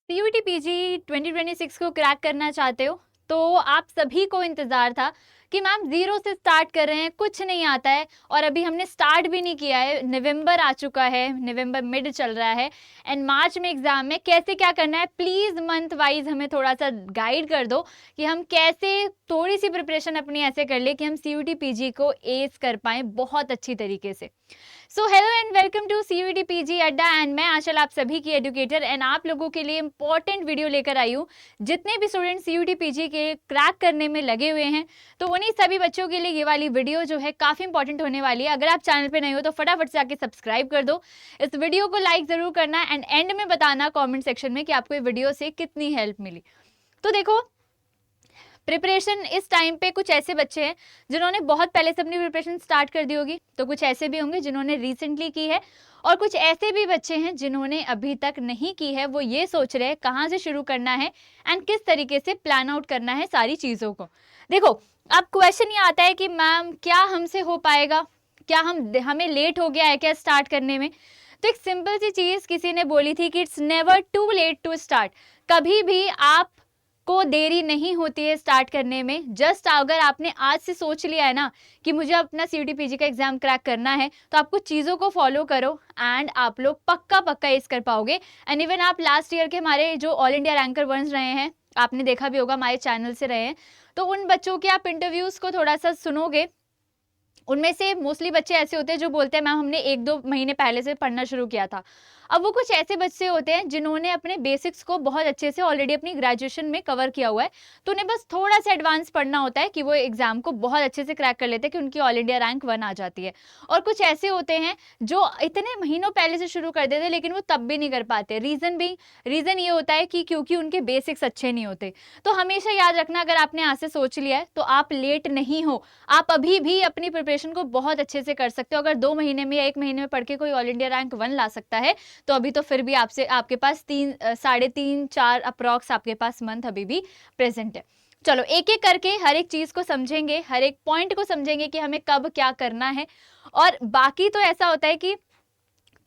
CUT PG 2026 को crack करना चाहते हो तो आप सभी को इंतजार था कि मैम जीरो से स्टार्ट कर रहे हैं, कुछ नहीं आता है और अभी हमने स्टार्ट भी नहीं किया है। नवंबर आ चुका है, नवंबर मिड चल रहा है एंड मार्च में एग्जाम है। कैसे क्या करना है, प्लीज मंथ वाइज हमें थोड़ा सा गाइड कर दो कि हम कैसे थोड़ी सी प्रिपरेशन अपनी ऐसे कर ले कि हम सीयूटी पीजी को एस कर पाए बहुत अच्छी तरीके से। So hello and welcome to CUET PG Adda and मैं आशल आप सभी की एजुकेटर एंड आप लोगों के लिए इंपॉर्टेंट वीडियो लेकर आई हूँ। जितने भी स्टूडेंट सीयूटी पीजी के क्रैक करने में लगे हुए हैं तो उन्हीं सभी बच्चों के लिए ये वाली वीडियो जो है काफ़ी इंपॉर्टेंट होने वाली है। अगर आप चैनल पे नए हो तो फटाफट से आके सब्सक्राइब कर दो, इस वीडियो को लाइक ज़रूर करना एंड एंड में बताना कॉमेंट सेक्शन में कि आपको ये वीडियो से कितनी हेल्प मिली। तो देखो, प्रिपरेशन इस टाइम पे कुछ ऐसे बच्चे हैं जिन्होंने बहुत पहले से अपनी प्रिपरेशन स्टार्ट कर दी होगी, तो कुछ ऐसे भी होंगे जिन्होंने रिसेंटली की है और कुछ ऐसे भी बच्चे हैं जिन्होंने अभी तक नहीं की है। वो ये सोच रहे हैं कहाँ से शुरू करना है एंड किस तरीके से प्लान आउट करना है सारी चीज़ों को। देखो, अब क्वेश्चन ये आता है कि मैम क्या हमसे हो पाएगा, क्या हमें लेट हो गया है क्या स्टार्ट करने में। तो एक सिंपल सी चीज़ किसी ने बोली थी कि it's never too late to start. कभी भी आप को देरी नहीं होती है स्टार्ट करने में। जस्ट अगर आपने आज से सोच लिया है ना कि मुझे अपना सीयूटी पीजी का एग्जाम क्रैक करना है तो आपको चीज़ों को फॉलो करो एंड आप लोग पक्का पक्का इस कर पाओगे। एंड इवन आप लास्ट ईयर के हमारे जो ऑल इंडिया रैंकर बन रहे हैं, आपने देखा भी होगा हमारे चैनल से रहे हैं, तो उन बच्चों के आप इंटरव्यूज़ को थोड़ा सा सुनोगे। उनमें से मोस्टली बच्चे ऐसे होते हैं जो बोलते हैं मैम हमने 1-2 महीने पहले से पढ़ना शुरू किया था। अब वो कुछ ऐसे बच्चे होते हैं जिन्होंने अपने बेसिक्स को बहुत अच्छे से ऑलरेडी अपनी ग्रेजुएशन में कवर किया हुआ है, तो उन्हें बस थोड़ा सा एडवांस पढ़ना होता है कि वो एग्जाम को बहुत अच्छे से क्रैक कर लेते हैं कि उनकी ऑल इंडिया रैंक 1 आ जाती है। और कुछ ऐसे होते हैं जो इतने महीनों पहले से शुरू कर देते हैं लेकिन वो तब भी नहीं कर पाते। रीज़न ये होता है कि क्योंकि उनके बेसिक्स अच्छे नहीं होते। तो हमेशा याद रखना, अगर आपने आज से सोच लिया है तो आप लेट नहीं हो, आप अभी भी अपनी प्रिपरेशन को बहुत अच्छे से कर सकते हो। अगर 2 महीने में या 1 महीने में पढ़ के कोई ऑल इंडिया रैंक 1 ला सकता है तो अभी तो फिर भी आपके पास 3-3.5-4 अप्रॉक्स आपके पास मंथ अभी भी प्रेजेंट है। चलो एक एक करके हर एक चीज को समझेंगे, हर एक पॉइंट को समझेंगे कि हमें कब क्या करना है। और बाकी तो ऐसा होता है कि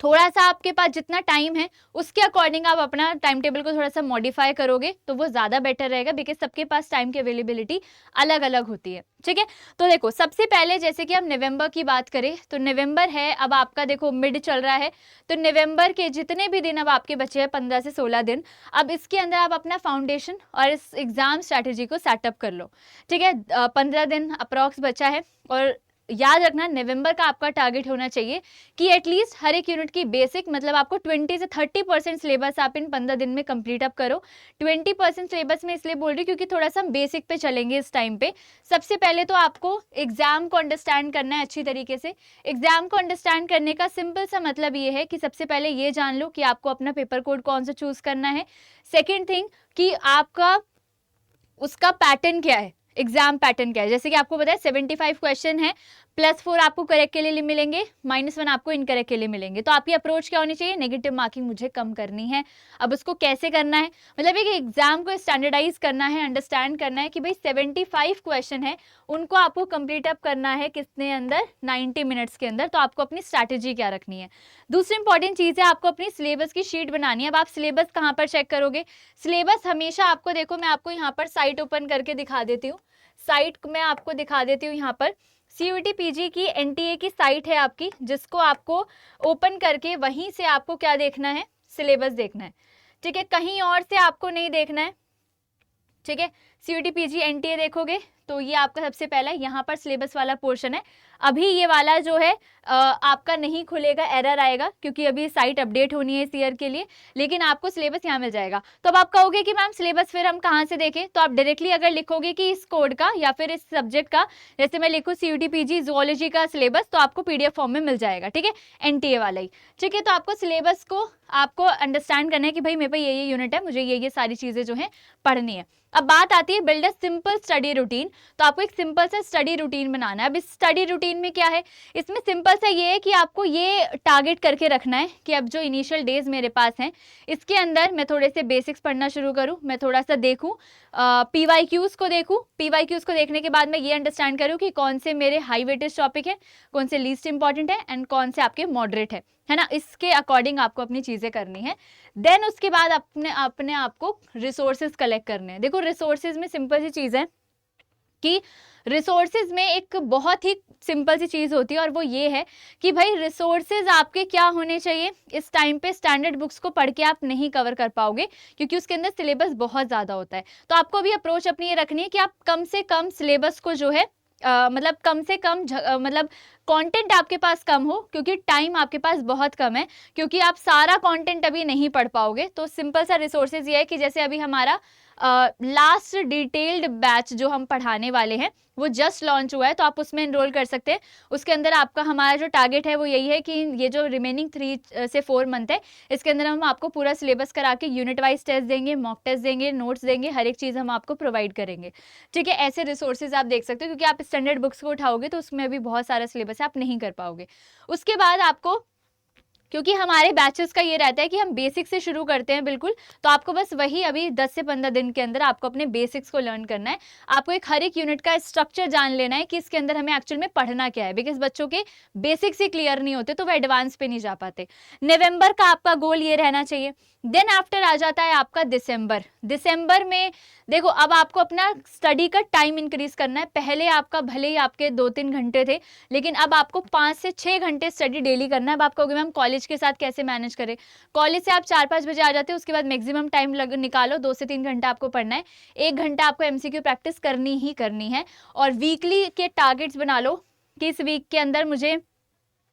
थोड़ा सा आपके पास जितना टाइम है उसके अकॉर्डिंग आप अपना टाइम टेबल को थोड़ा सा मॉडिफाई करोगे तो वो ज़्यादा बेटर रहेगा, बिकॉज सबके पास टाइम की अवेलेबिलिटी अलग अलग होती है। ठीक है, तो देखो सबसे पहले जैसे कि हम नवंबर की बात करें तो नवंबर है, अब आपका देखो मिड चल रहा है, तो नवंबर के जितने भी दिन अब आपके बचे हैं 15 से 16 दिन, अब इसके अंदर आप अपना फाउंडेशन और इस एग्जाम स्ट्रैटेजी को सेटअप कर लो। ठीक है, 15 दिन अप्रॉक्स बचा है और याद रखना नवंबर का आपका टारगेट होना चाहिए कि एटलीस्ट हर एक यूनिट की बेसिक मतलब आपको 20 से 30% सिलेबस आप इन 15 दिन में कंप्लीट अप करो। 20% सिलेबस में इसलिए बोल रही हूँ क्योंकि थोड़ा सा हम बेसिक पे चलेंगे इस टाइम पे। सबसे पहले तो आपको एग्जाम को अंडरस्टैंड करना है अच्छी तरीके से। एग्जाम को अंडरस्टैंड करने का सिंपल सा मतलब ये है कि सबसे पहले ये जान लो कि आपको अपना पेपर कोड कौन सा चूज करना है। सेकेंड थिंग कि आपका उसका पैटर्न क्या है, एग्जाम पैटर्न क्या है। जैसे कि आपको पता है 75 क्वेश्चन है, +4 आपको करेक्ट के लिए मिलेंगे, -1 आपको इनकरेक्ट के लिए मिलेंगे। तो आपकी अप्रोच क्या होनी चाहिए, नेगेटिव मार्किंग मुझे कम करनी है। अब उसको कैसे करना है, मतलब एक एग्जाम को स्टैंडर्डाइज करना है, अंडरस्टैंड करना है कि भाई 75 क्वेश्चन है, उनको आपको कंप्लीट अप करना है कितने अंदर, 90 मिनट्स के अंदर। तो आपको अपनी स्ट्रैटेजी क्या रखनी है। दूसरी इंपॉर्टेंट चीज़ है आपको अपनी सिलेबस की शीट बनानी है। अब आप सिलेबस कहाँ पर चेक करोगे, सिलेबस हमेशा आपको देखो, मैं आपको यहाँ पर साइट ओपन करके दिखा देती हूँ, साइट मैं आपको दिखा देती हूँ। यहाँ पर सीयूटी पीजी की एनटीए की साइट है आपकी, जिसको आपको ओपन करके वहीं से आपको क्या देखना है, सिलेबस देखना है। ठीक है, कहीं और से आपको नहीं देखना है। ठीक है, सीयूटी पीजी एनटीए देखोगे तो ये आपका सबसे पहला यहाँ पर सिलेबस वाला पोर्शन है। अभी ये वाला जो है आपका नहीं खुलेगा, एरर आएगा क्योंकि अभी साइट अपडेट होनी है इस ईयर के लिए, लेकिन आपको सिलेबस यहाँ मिल जाएगा। तो अब आप कहोगे कि मैम सिलेबस फिर हम कहाँ से देखें, तो आप डायरेक्टली अगर लिखोगे कि इस कोड का या फिर इस सब्जेक्ट का, जैसे मैं लिखूँ सीयूटी पीजी जूलॉजी का सिलेबस, तो आपको पीडीएफ फॉर्म में मिल जाएगा। ठीक है, एनटीए वाला ही। ठीक है, तो आपको सिलेबस को आपको अंडरस्टैंड करना है कि भाई मेरे पे ये यूनिट है, मुझे ये सारी चीज़ें जो है पढ़नी है। अब बात आती है build a simple study routine. तो आपको एक सिंपल सा स्टडी रूटीन बनाना है। अब इस स्टडी रूटीन में क्या है, इसमें सिंपल सा ये है कि आपको ये टारगेट करके रखना है कि अब जो इनिशियल डेज मेरे पास हैं इसके अंदर मैं थोड़े से बेसिक्स पढ़ना शुरू करूँ, मैं थोड़ा सा देखूँ, PYQs को देखूँ, PYQs को देखने के बाद मैं ये अंडरस्टैंड करूँ कि कौन से मेरे हाई वेटेज टॉपिक है, कौन से लीस्ट इंपॉर्टेंट है एंड कौन से आपके मॉडरेट है ना। इसके अकॉर्डिंग आपको अपनी चीज़ें करनी है। देन उसके बाद अपने आप को रिसोर्सेज कलेक्ट करने हैं। देखो रिसोर्सेज में सिंपल सी चीज़ है कि रिसोर्सेज में एक बहुत ही सिंपल सी चीज़ होती है और वो ये है कि भाई रिसोर्सेज आपके क्या होने चाहिए। इस टाइम पे स्टैंडर्ड बुक्स को पढ़ के आप नहीं कवर कर पाओगे क्योंकि उसके अंदर सिलेबस बहुत ज़्यादा होता है। तो आपको भी अप्रोच अपनी ये रखनी है कि आप कम से कम सिलेबस को जो है मतलब कम से कम मतलब कंटेंट आपके पास कम हो, क्योंकि टाइम आपके पास बहुत कम है, क्योंकि आप सारा कंटेंट अभी नहीं पढ़ पाओगे। तो सिंपल सा रिसोर्सेज ये है कि जैसे अभी हमारा लास्ट डिटेल्ड बैच जो हम पढ़ाने वाले हैं वो जस्ट लॉन्च हुआ है, तो आप उसमें एनरोल कर सकते हैं। उसके अंदर आपका हमारा जो टारगेट है वो यही है कि ये जो रिमेनिंग 3 से 4 मंथ है इसके अंदर हम आपको पूरा सिलेबस करा के यूनिट वाइज टेस्ट देंगे, मॉक टेस्ट देंगे, नोट्स देंगे, हर एक चीज़ हम आपको प्रोवाइड करेंगे। ठीक है, ऐसे रिसोर्सेज आप देख सकते हो, क्योंकि आप स्टैंडर्ड बुक्स को उठाओगे तो उसमें भी बहुत सारा सिलेबस है, आप नहीं कर पाओगे। उसके बाद आपको, क्योंकि हमारे बैचेस का ये रहता है कि हम बेसिक से शुरू करते हैं बिल्कुल, तो आपको बस वही अभी 10 से 15 दिन के अंदर आपको अपने बेसिक्स को लर्न करना है। आपको एक हर एक यूनिट का स्ट्रक्चर जान लेना है कि इसके अंदर हमें एक्चुअल में पढ़ना क्या है, बिकॉज बच्चों के बेसिक्स ही क्लियर नहीं होते तो वो एडवांस पे नहीं जा पाते। नवंबर का आपका गोल ये रहना चाहिए। देन आफ्टर आ जाता है आपका दिसंबर। दिसंबर में देखो अब आपको अपना स्टडी का टाइम इंक्रीज करना है। पहले आपका भले ही आपके 2-3 घंटे थे, लेकिन अब आपको 5 से 6 घंटे स्टडी डेली करना है। अब आप कहोगे मैम कॉलेज के साथ कैसे मैनेज करें। कॉलेज से आप 4-5 बजे आ जाते हो, उसके बाद मैक्सिमम टाइम निकालो, 2 से 3 घंटा आपको पढ़ना है। 1 घंटा आपको MCQ प्रैक्टिस करनी ही करनी है। और वीकली के टारगेट्स बना लो कि इस वीक के अंदर मुझे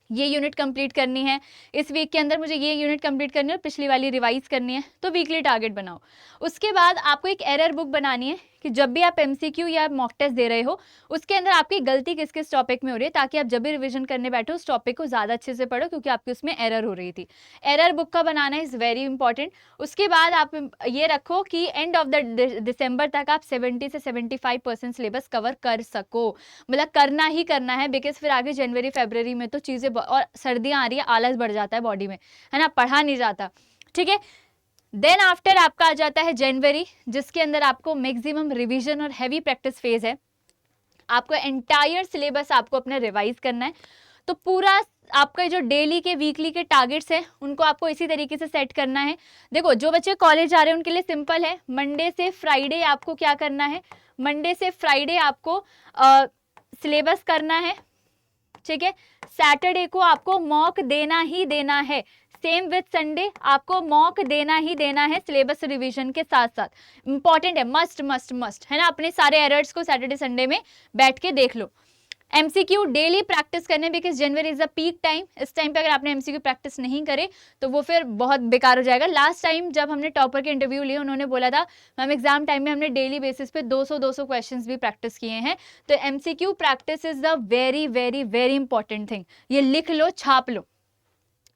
ये यूनिट कंप्लीट करनी है, इस वीक के अंदर मुझे ये यूनिट कंप्लीट करनी है और पिछली वाली रिवाइज करनी है। तो वीकली टारगेट बनाओ। उसके बाद आपको एक एरर बुक बनानी है कि जब भी आप MCQ या मॉक टेस्ट दे रहे हो उसके अंदर आपकी गलती किस किस टॉपिक में हो रही है, ताकि आप जब भी रिवीजन करने बैठो उस टॉपिक को ज़्यादा अच्छे से पढ़ो, क्योंकि आपकी उसमें एरर हो रही थी। एरर बुक का बनाना इज़ वेरी इंपॉर्टेंट। उसके बाद आप ये रखो कि एंड ऑफ द दिसंबर तक आप 70 से 75% सिलेबस कवर कर सको। मतलब करना ही करना है, बिकॉज फिर आगे जनवरी फरवरी में तो चीज़ें, और सर्दियाँ आ रही है, आलस बढ़ जाता है बॉडी में, है ना, पढ़ा नहीं जाता। ठीक है, देन आफ्टर आपका आ जाता है जनवरी, जिसके अंदर आपको मैक्सिमम रिवीजन और हैवी प्रैक्टिस फेज है। आपको एंटायर सिलेबस आपको अपना रिवाइज करना है। तो पूरा आपका जो डेली के वीकली के टारगेट्स हैं उनको आपको इसी तरीके से सेट करना है। देखो जो बच्चे कॉलेज जा रहे हैं उनके लिए सिंपल है, मंडे से फ्राइडे आपको क्या करना है, मंडे से फ्राइडे आपको सिलेबस करना है। ठीक है, सैटरडे को आपको मॉक देना ही देना है। सेम विद संडे आपको मॉक देना ही देना है सिलेबस रिवीजन के साथ साथ। इंपॉर्टेंट है, मस्ट मस्ट मस्ट, है ना। अपने सारे एरर्स को सैटरडे संडे में बैठ के देख लो। MCQ डेली प्रैक्टिस करने, because January is a peak time. इस टाइम पे अगर आपने MCQ प्रैक्टिस नहीं करे तो वो फिर बहुत बेकार हो जाएगा। लास्ट टाइम जब हमने टॉपर के इंटरव्यू लिए उन्होंने बोला था मैम एग्जाम टाइम में हमने डेली बेसिस पे 200 क्वेश्चंस भी प्रैक्टिस किए हैं। तो MCQ practice is the very very very important thing. ये लिख लो, छाप लो।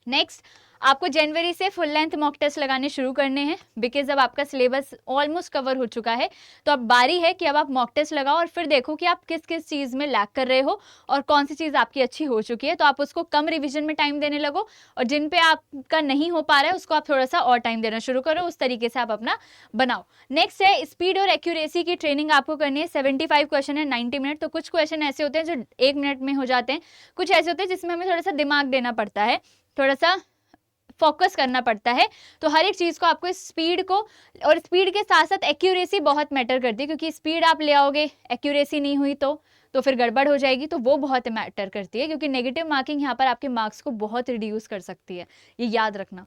नेक्स्ट आपको जनवरी से फुल लेंथ मॉक टेस्ट लगाने शुरू करने हैं, बिकॉज अब आपका सिलेबस ऑलमोस्ट कवर हो चुका है। तो अब बारी है कि अब आप मॉक टेस्ट लगाओ और फिर देखो कि आप किस किस चीज़ में लैग कर रहे हो और कौन सी चीज़ आपकी अच्छी हो चुकी है। तो आप उसको कम रिवीजन में टाइम देने लगो, और जिन पे आपका नहीं हो पा रहा है उसको आप थोड़ा सा और टाइम देना शुरू करो। उस तरीके से आप अपना बनाओ। नेक्स्ट है स्पीड और एक्यूरेसी की ट्रेनिंग आपको करनी है। 75 क्वेश्चन है, 90 मिनट। तो कुछ क्वेश्चन ऐसे होते हैं जो 1 मिनट में हो जाते हैं, कुछ ऐसे होते हैं जिसमें हमें थोड़ा सा दिमाग देना पड़ता है, थोड़ा सा फोकस करना पड़ता है। तो हर एक चीज़ को आपको स्पीड को, और स्पीड के साथ साथ एक्यूरेसी बहुत मैटर करती है, क्योंकि स्पीड आप ले आओगे, एक्यूरेसी नहीं हुई तो फिर गड़बड़ हो जाएगी। तो वो बहुत मैटर करती है, क्योंकि नेगेटिव मार्किंग यहाँ पर आपके मार्क्स को बहुत रिड्यूस कर सकती है, ये याद रखना।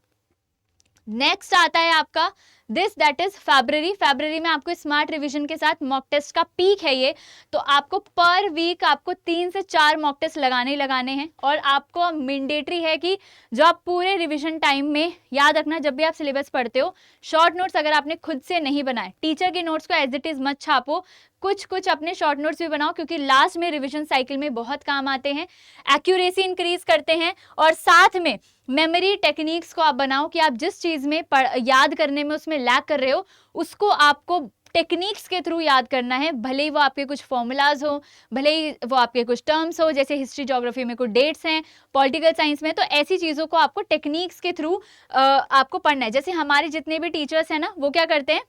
नेक्स्ट आता है आपका दैट इज फरवरी में आपको स्मार्ट रिवीजन के साथ मॉक टेस्ट का पीक है ये। तो आपको पर वीक आपको 3 से 4 मॉक टेस्ट लगाने हैं, और आपको मैंडेटरी है कि जो आप पूरे रिवीजन टाइम में, याद रखना जब भी आप सिलेबस पढ़ते हो, शॉर्ट नोट्स अगर आपने खुद से नहीं बनाए, टीचर के नोट्स को एज इट इज मत छापो, कुछ अपने शॉर्ट नोट्स भी बनाओ, क्योंकि लास्ट में रिवीजन साइकिल में बहुत काम आते हैं, एक्यूरेसी इंक्रीज करते हैं। और साथ में मेमोरी टेक्निक्स को आप बनाओ कि आप जिस चीज़ में याद करने में उसमें लैग कर रहे हो उसको आपको टेक्निक्स के थ्रू याद करना है, भले ही वो आपके कुछ फॉर्मूलाज हो, भले ही वो आपके कुछ टर्म्स हो, जैसे हिस्ट्री ज्योग्राफी में कुछ डेट्स हैं, पॉलिटिकल साइंस में, तो ऐसी चीज़ों को आपको टेक्निक्स के थ्रू आपको पढ़ना है। जैसे हमारे जितने भी टीचर्स हैं ना, वो क्या करते हैं,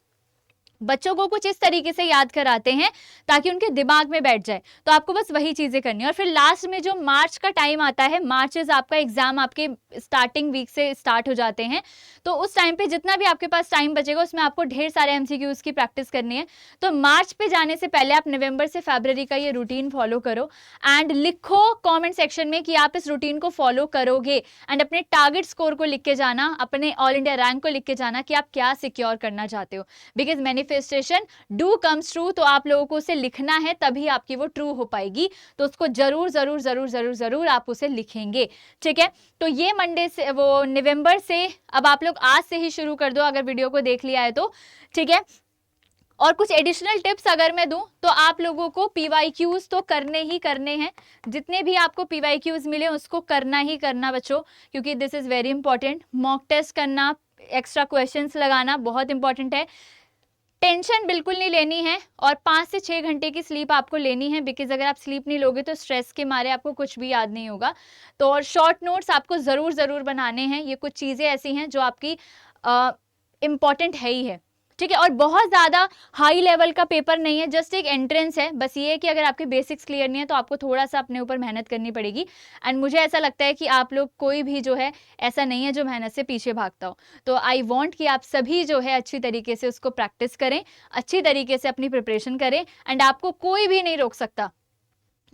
बच्चों को कुछ इस तरीके से याद कराते हैं ताकि उनके दिमाग में बैठ जाए। तो आपको बस वही चीज़ें करनी है। और फिर लास्ट में जो मार्च का टाइम आता है, मार्च इज आपका एग्जाम आपके स्टार्टिंग वीक से स्टार्ट हो जाते हैं, तो उस टाइम पे जितना भी आपके पास टाइम बचेगा उसमें आपको ढेर सारे एमसीक्यूज की प्रैक्टिस करनी है। तो मार्च पे जाने से पहले आप नवंबर से फरवरी का ये रूटीन फॉलो करो एंड लिखो कॉमेंट सेक्शन में कि आप इस रूटीन को फॉलो करोगे, एंड अपने टारगेट स्कोर को लिख के जाना, अपने ऑल इंडिया रैंक को लिख के जाना कि आप क्या सिक्योर करना चाहते हो। Because manifestation do comes true, तो आप लोगों को उसे लिखना है, तभी आपकी वो ट्रू हो पाएगी। तो उसको जरूर जरूर जरूर जरूर जरूर आप उसे लिखेंगे, ठीक है। तो ये मंडे से, वो नवंबर से, अब आप लोग आज से ही शुरू कर दो अगर वीडियो को देख लिया है तो, ठीक है। और कुछ एडिशनल टिप्स अगर मैं दूं तो आप लोगों को पीवाईक्यूज तो करने ही करने हैं, जितने भी आपको पीवाईक्यूज मिले उसको करना ही करना बच्चों, क्योंकि this is very important. Mock test करना, एक्स्ट्रा क्वेश्चंस लगाना बहुत इंपॉर्टेंट है। टेंशन बिल्कुल नहीं लेनी है, और 5 से 6 घंटे की स्लीप आपको लेनी है, बिकॉज अगर आप स्लीप नहीं लोगे तो स्ट्रेस के मारे आपको कुछ भी याद नहीं होगा। तो और शॉर्ट नोट्स आपको ज़रूर ज़रूर बनाने हैं। ये कुछ चीज़ें ऐसी हैं जो आपकी इम्पॉर्टेंट है ही है, ठीक है। और बहुत ज़्यादा हाई लेवल का पेपर नहीं है, जस्ट एक एंट्रेंस है। बस ये है कि अगर आपके बेसिक्स क्लियर नहीं है तो आपको थोड़ा सा अपने ऊपर मेहनत करनी पड़ेगी। एंड मुझे ऐसा लगता है कि आप लोग कोई भी जो है ऐसा नहीं है जो मेहनत से पीछे भागता हो। तो आई वॉन्ट कि आप सभी जो है अच्छी तरीके से उसको प्रैक्टिस करें, अच्छी तरीके से अपनी प्रिपरेशन करें, एंड आपको कोई भी नहीं रोक सकता।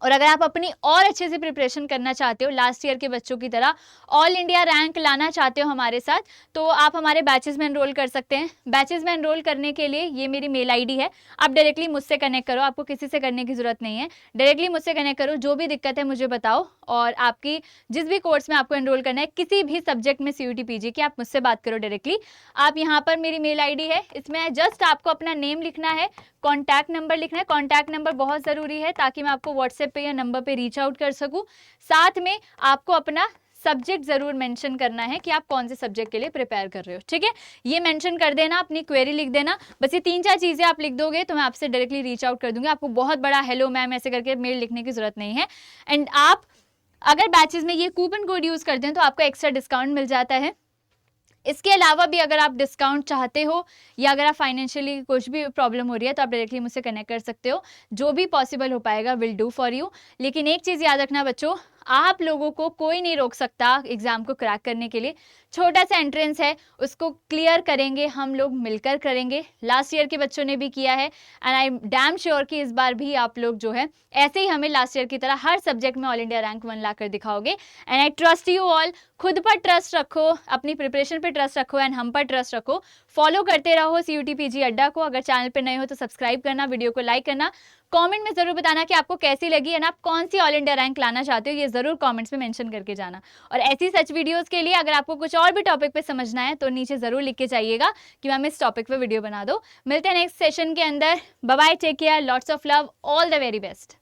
और अगर आप अपनी और अच्छे से प्रिपरेशन करना चाहते हो, लास्ट ईयर के बच्चों की तरह ऑल इंडिया रैंक लाना चाहते हो हमारे साथ, तो आप हमारे बैचेस में एनरोल कर सकते हैं। बैचेस में एनरोल करने के लिए ये मेरी मेल आईडी है, आप डायरेक्टली मुझसे कनेक्ट करो, आपको किसी से करने की ज़रूरत नहीं है। डायरेक्टली मुझसे कनेक्ट करो, जो भी दिक्कत है मुझे बताओ, और आपकी जिस भी कोर्स में आपको एनरोल करना है, किसी भी सब्जेक्ट में CUET PG की, आप मुझसे बात करो डायरेक्टली। आप यहाँ पर मेरी मेल आईडी है, इसमें जस्ट आपको अपना नेम लिखना है, कॉन्टैक्ट नंबर लिखना है। कॉन्टैक्ट नंबर बहुत ज़रूरी है ताकि मैं आपको व्हाट्सएप पे या नंबर पे रीच आउट कर सकूं। साथ में आपको अपना सब्जेक्ट ज़रूर मेंशन करना है कि आप कौन से सब्जेक्ट के लिए प्रिपेयर कर रहे हो, ठीक है। ये मेंशन कर देना, अपनी क्वेरी लिख देना, बस ये 3-4 चीज़ें आप लिख दोगे तो मैं आपसे डायरेक्टली रीच आउट कर दूंगी। आपको बहुत बड़ा हेलो मैम ऐसे करके मेल लिखने की ज़रूरत नहीं है। एंड आप अगर बैचेज में ये कूपन कोड यूज़ करते हैं तो आपको एक्स्ट्रा डिस्काउंट मिल जाता है। इसके अलावा भी अगर आप डिस्काउंट चाहते हो या अगर आप फाइनेंशियली कुछ भी प्रॉब्लम हो रही है तो आप डायरेक्टली मुझसे कनेक्ट कर सकते हो। जो भी पॉसिबल हो पाएगा विल डू फॉर यू। लेकिन एक चीज़ याद रखना बच्चों, आप लोगों को कोई नहीं रोक सकता एग्ज़ाम को क्रैक करने के लिए। छोटा सा एंट्रेंस है, उसको क्लियर करेंगे, हम लोग मिलकर करेंगे। लास्ट ईयर के बच्चों ने भी किया है, and I am damn sure कि इस बार भी आप लोग जो है ऐसे ही हमें लास्ट ईयर की तरह हर सब्जेक्ट में ऑल इंडिया रैंक 1 ला कर दिखाओगे। And I trust you all. खुद पर ट्रस्ट रखो, अपनी प्रिपरेशन पर ट्रस्ट रखो, एंड हम पर ट्रस्ट रखो। फॉलो करते रहो CUET PG अड्डा को। अगर चैनल पर नए हो तो सब्सक्राइब करना, वीडियो को लाइक करना, कमेंट में जरूर बताना कि आपको कैसी लगी एंड आप कौन सी ऑल इंडिया रैंक लाना चाहते हो, ये जरूर कमेंट्स में मेंशन करके जाना। और ऐसी सच वीडियोस के लिए अगर आपको कुछ और भी टॉपिक पे समझना है तो नीचे जरूर लिख के जाइएगा कि मैम इस टॉपिक पे वीडियो बना दो। मिलते हैं नेक्स्ट सेशन के अंदर। Bye bye, take care, lots of love, all the very best.